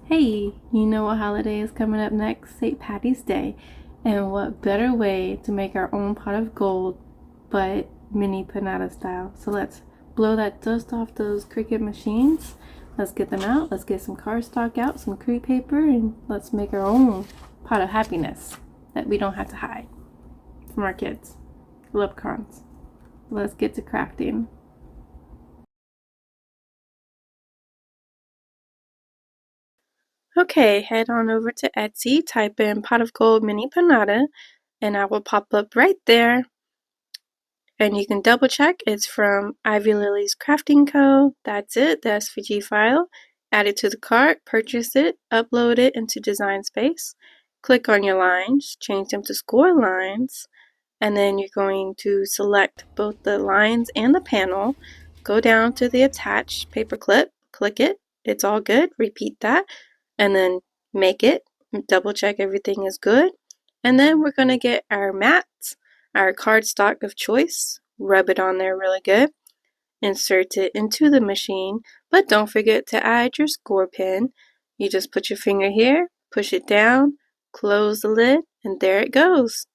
Hey, you know what holiday is coming up next? St. Patty's Day. And what better way to make our own pot of gold, but mini piñata style. So let's blow that dust off those Cricut machines. Let's get them out. Let's get some cardstock out, some crepe paper, and let's make our own pot of happiness that we don't have to hide from our kids. Leprechauns. Let's get to crafting. Okay, head on over to Etsy, type in pot of gold mini piñata, and I will pop up right there. And you can double check it's from Ivy Lillies Crafting Co. That's it, the SVG file. Add it to the cart, purchase it, upload it into Design Space. Click on your lines, change them to score lines, and then you're going to select both the lines and the panel. Go down to the attached paper clip, click it, it's all good, repeat that, and then make it, double check everything is good. And then we're going to get our mats, our cardstock of choice, rub it on there really good, insert it into the machine, but don't forget to add your score pin. You just put your finger here, push it down, close the lid, and there it goes.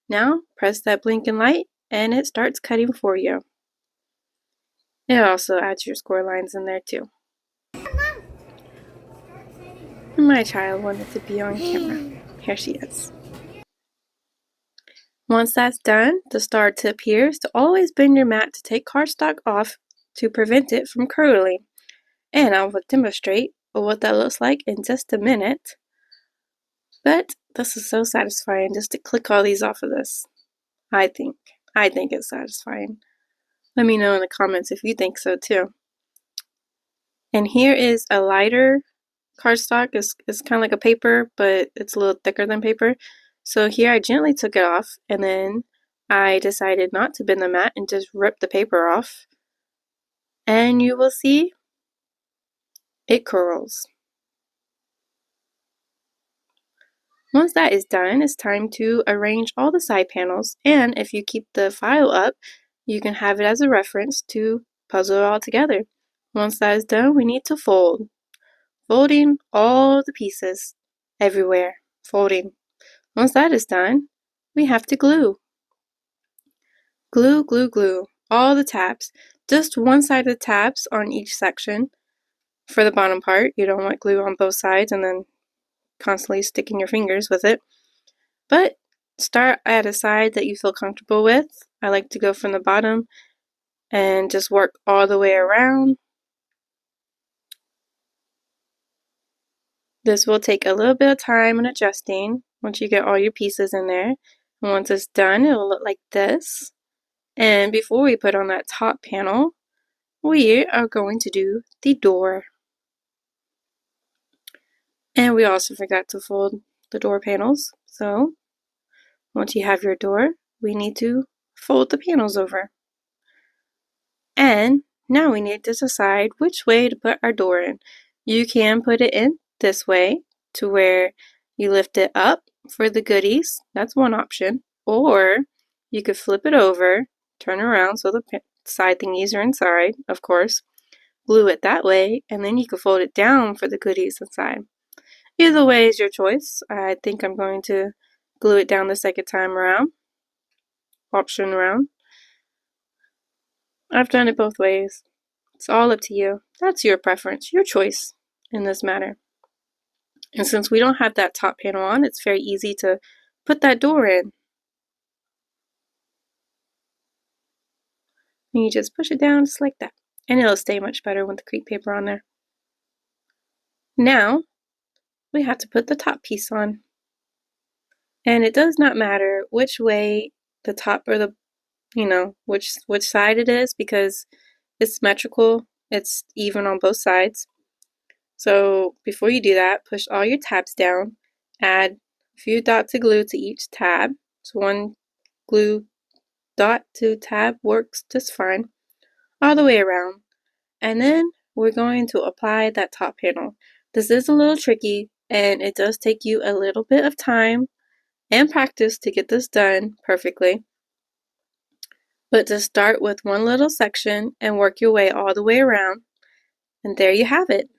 Now press that blinking light and it starts cutting for you. It also adds your score lines in there too. My child wanted to be on camera. Here she is. Once that's done, the star tip here is to always bend your mat to take cardstock off to prevent it from curling. And I will demonstrate what that looks like in just a minute. But this is so satisfying just to click all these off of this. I think it's satisfying. Let me know in the comments if you think so too. And here is a lighter cardstock. It's kind of like a paper, but it's a little thicker than paper. So here I gently took it off, and then I decided not to bend the mat and just rip the paper off. And you will see it curls. Once that is done, it's time to arrange all the side panels, and if you keep the file up, you can have it as a reference to puzzle it all together. Once that is done, we need to fold. Folding all the pieces everywhere. Folding. Once that is done, we have to glue. Glue, glue, glue. All the tabs. Just one side of the tabs on each section for the bottom part. You don't want glue on both sides and then constantly sticking your fingers with it. But start at a side that you feel comfortable with. I like to go from the bottom and just work all the way around. This will take a little bit of time and adjusting once you get all your pieces in there. And once it's done, it will look like this. And before we put on that top panel, we are going to do the door. And we also forgot to fold the door panels. So once you have your door, we need to fold the panels over. And now we need to decide which way to put our door in. You can put it in this way to where you lift it up for the goodies. That's one option. Or you could flip it over, turn around so the side thingies are inside, of course. Glue it that way, and then you could fold it down for the goodies inside. Either way is your choice. I think I'm going to glue it down the second time around. Option around. I've done it both ways. It's all up to you. That's your preference, your choice in this matter. And since we don't have that top panel on, it's very easy to put that door in. And you just push it down just like that. And it'll stay much better with the crepe paper on there. Now, we have to put the top piece on. And it does not matter which way the top or the, which side it is, because it's symmetrical. It's even on both sides. So before you do that, push all your tabs down, add a few dots of glue to each tab. So one glue dot to tab works just fine, all the way around. And then we're going to apply that top panel. This is a little tricky, and it does take you a little bit of time and practice to get this done perfectly. But just start with one little section and work your way all the way around. And there you have it.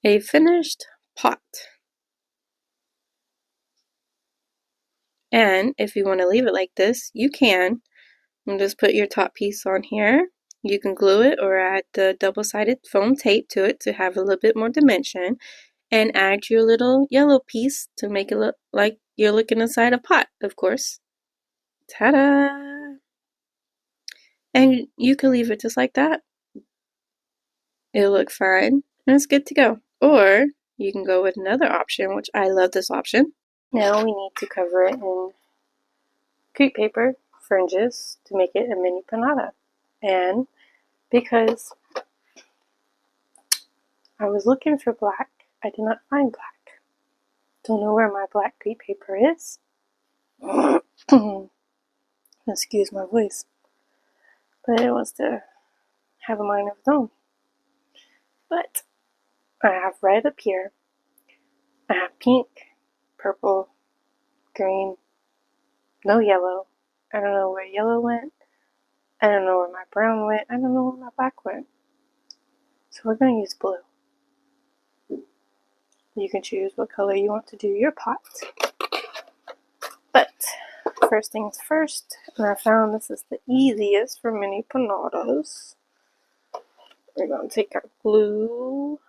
a finished pot. And if you want to leave it like this, you can. And just put your top piece on here. You can glue it or add the double-sided foam tape to it to have a little bit more dimension. And add your little yellow piece to make it look like you're looking inside a pot, of course. Ta-da! And you can leave it just like that. It'll look fine, and it's good to go. Or you can go with another option, which I love this option. Now we need to cover it in crepe paper fringes to make it a mini piñata. And because I was looking for black, I did not find black. Don't know where my black crepe paper is. Excuse my voice. But it wants to have a mind of its own. But I have red up here. I have pink, purple, green, no yellow. I don't know where yellow went. I don't know where my brown went. I don't know where my black went. So we're going to use blue. You can choose what color you want to do your pot. But first things first, and I found this is the easiest for mini piñatas. We're going to take our glue,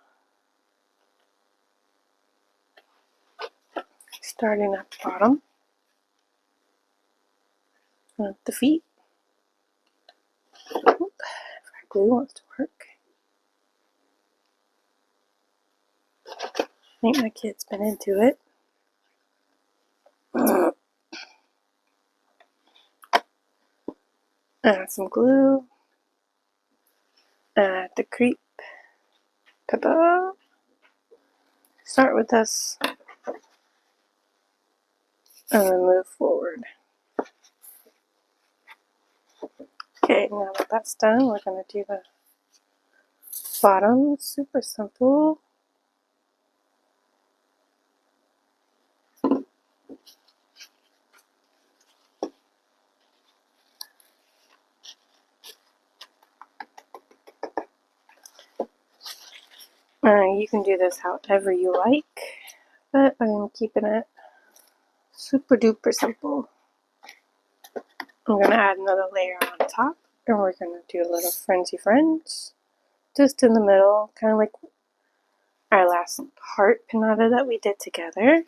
starting at the bottom, at the feet. If our glue wants to work. I think my kid's been into it. Add some glue. Add the crepe. Ta-da! Start with this. And then move forward. Okay, now that that's done, we're going to do the bottom. Super simple. You can do this however you like, but I'm keeping it super duper simple. I'm going to add another layer on top, and we're going to do a little frenzy fringe just in the middle, kind of like our last heart piñata that we did together.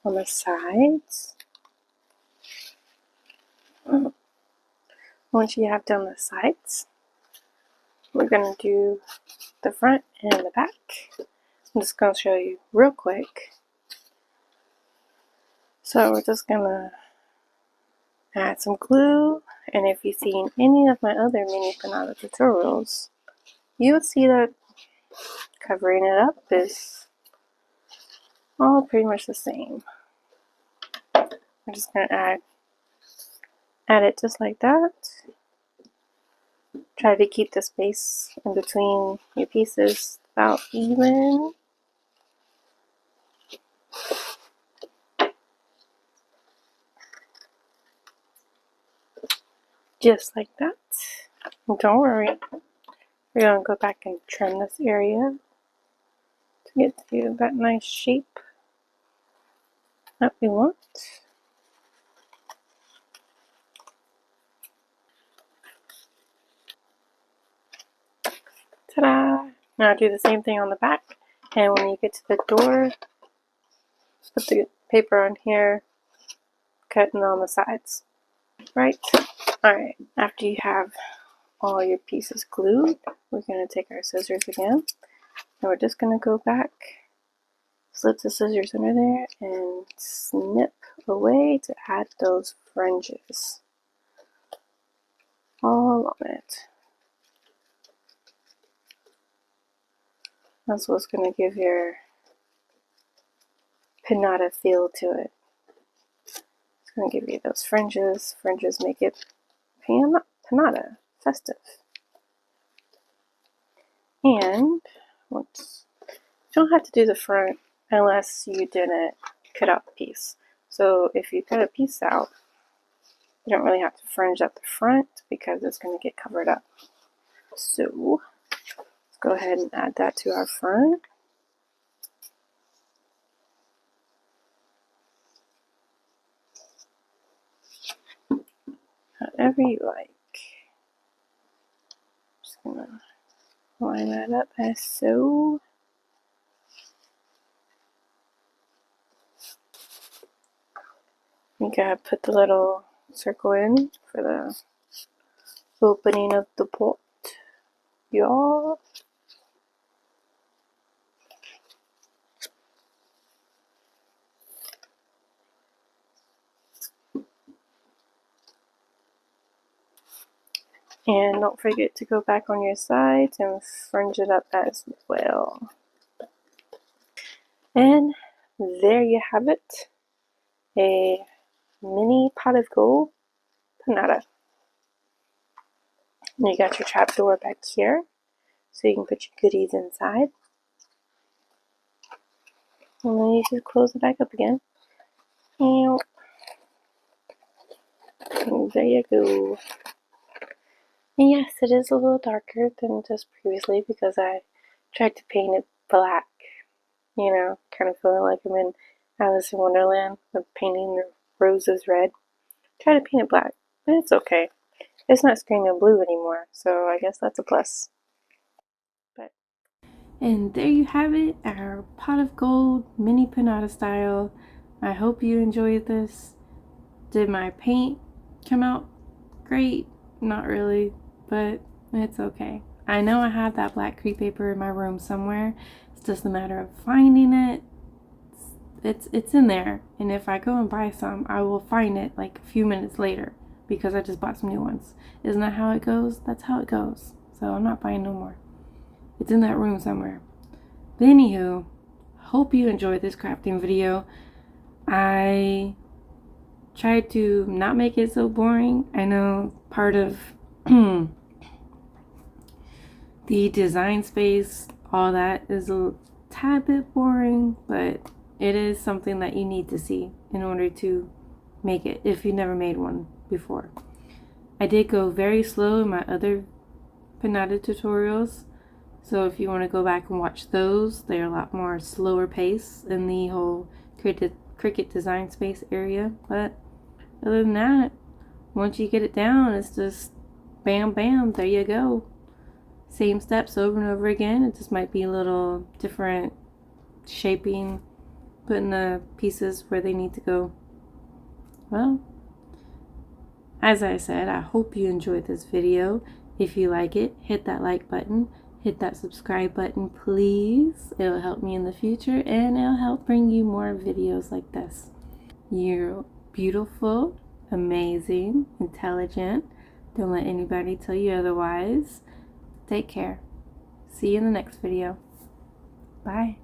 On the sides. Once you have done the sides, we're going to do the front and the back. I'm just going to show you real quick. So we're just going to add some glue, and if you've seen any of my other mini piñata tutorials, you will see that covering it up is all pretty much the same. I'm just going to add it just like that. Try to keep the space in between your pieces about even. Just like that. Don't worry. We're going to go back and trim this area to get to that nice shape that we want. Ta-da! Now do the same thing on the back, and when you get to the door, put the paper on here, cutting on the sides. Right? Alright, after you have all your pieces glued, we're going to take our scissors again, and we're just going to go back, slip the scissors under there, and snip away to add those fringes all on it. That's what's going to give your piñata feel to it. It's going to give you those fringes. Fringes make it piñata, festive. And once, you don't have to do the front unless you didn't cut out the piece. So if you cut a piece out, you don't really have to fringe up the front because it's going to get covered up. So go ahead and add that to our front. However you like. Just gonna line that up as so. You gotta put the little circle in for the opening of the pot. Yeah. And don't forget to go back on your sides and fringe it up as well. And there you have it, a mini pot of gold piñata. You got your trap door back here, so you can put your goodies inside. And then you just close it back up again. And there you go. And yes, it is a little darker than just previously because I tried to paint it black. You know, kind of feeling like I'm in Alice in Wonderland with painting the roses red. Try to paint it black, but it's okay. It's not screaming blue anymore, so I guess that's a plus. But and there you have it, our pot of gold mini piñata style. I hope you enjoyed this. Did my paint come out great? Not really, but it's okay. I know I have that black crepe paper in my room somewhere. It's just a matter of finding it. It's in there, and if I go and buy some, I will find it like a few minutes later because I just bought some new ones. Isn't that how it goes? That's how it goes. So I'm not buying no more. It's in that room somewhere. But anywho, hope you enjoyed this crafting video. I tried to not make it so boring. I know part of the design space, all that is a tad bit boring, but it is something that you need to see in order to make it if you never made one before. I did go very slow in my other piñata tutorials, so if you want to go back and watch those, they're a lot more slower pace in the whole Cricut Design Space area. But other than that, once you get it down, it's just bam bam, there you go. Same steps over and over again. It just might be a little different shaping, putting the pieces where they need to go. Well, as I said, I hope you enjoyed this video. If you like it, hit that like button, hit that subscribe button, please. It'll help me in the future, and it'll help bring you more videos like this. You're beautiful, amazing, intelligent. Don't let anybody tell you otherwise. Take care. See you in the next video. Bye.